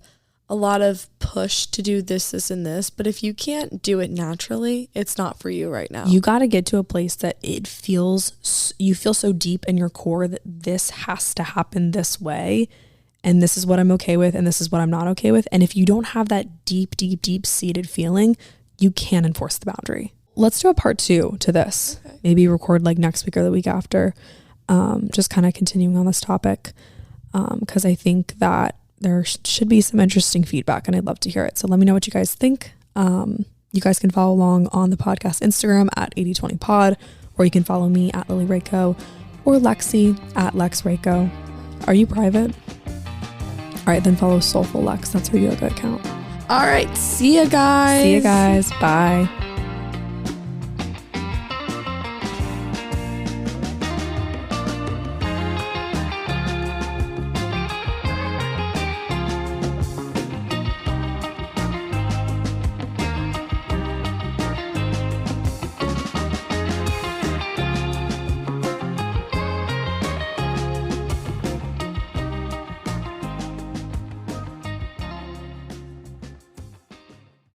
push to do this and this, but if you can't do it naturally, it's not for you right now. You got to get to a place that you feel so deep in your core that this has to happen this way, and this is what I'm okay with, and this is what I'm not okay with. And if you don't have that deep seated feeling, you can't enforce the boundary. Let's do a part 2 to this. Okay. Maybe record like next week or the week after. Just kind of continuing on this topic, because I think that there should be some interesting feedback, and I'd love to hear it. So let me know what you guys think. You guys can follow along on the podcast Instagram at 8020pod, or you can follow me at Lily Rayco, or Lexie at Lex Rayco. Are you private? All right, then follow Soulful Lex. That's her yoga account. All right, see ya guys. Bye.